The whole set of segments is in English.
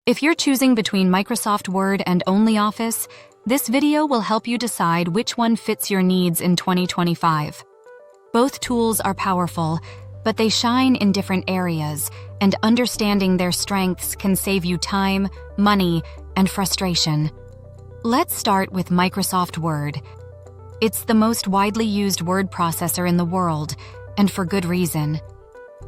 If you're choosing between Microsoft Word and OnlyOffice, this video will help you decide which one fits your needs in 2025. Both tools are powerful, but they shine in different areas, and understanding their strengths can save you time, money, and frustration. Let's start with Microsoft Word. It's the most widely used word processor in the world, and for good reason.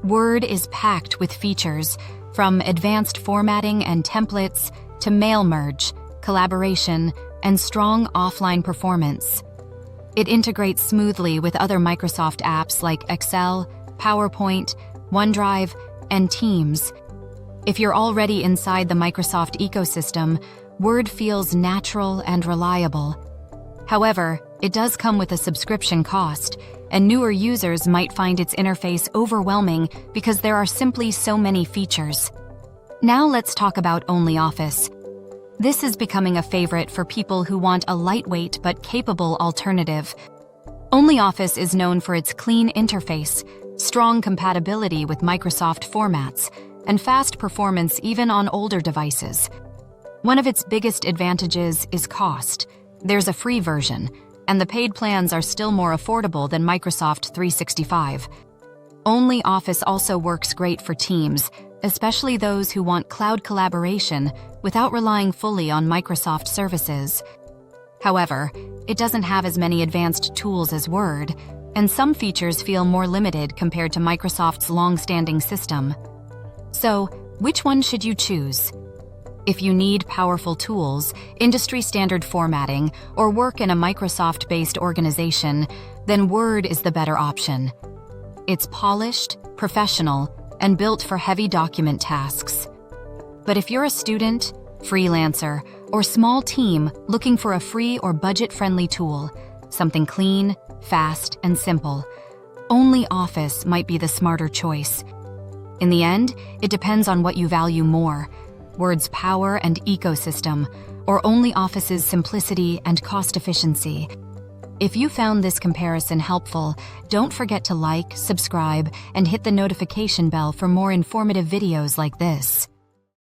Word is packed with features, from advanced formatting and templates to mail merge, collaboration, and strong offline performance. It integrates smoothly with other Microsoft apps like Excel, PowerPoint, OneDrive, and Teams. If you're already inside the Microsoft ecosystem, Word feels natural and reliable. However, it does come with a subscription cost, and newer users might find its interface overwhelming because there are simply so many features. Now let's talk about OnlyOffice. This is becoming a favorite for people who want a lightweight but capable alternative. OnlyOffice is known for its clean interface, strong compatibility with Microsoft formats, and fast performance even on older devices. One of its biggest advantages is cost. There's a free version, and the paid plans are still more affordable than Microsoft 365. OnlyOffice also works great for teams, especially those who want cloud collaboration without relying fully on Microsoft services. However, it doesn't have as many advanced tools as Word, and some features feel more limited compared to Microsoft's long-standing system. So, which one should you choose? If you need powerful tools, industry-standard formatting, or work in a Microsoft-based organization, then Word is the better option. It's polished, professional, and built for heavy document tasks. But if you're a student, freelancer, or small team looking for a free or budget-friendly tool, something clean, fast, and simple, OnlyOffice might be the smarter choice. In the end, it depends on what you value more: Word's power and ecosystem, or OnlyOffice's simplicity and cost efficiency. If you found this comparison helpful, don't forget to like, subscribe, and hit the notification bell for more informative videos like this.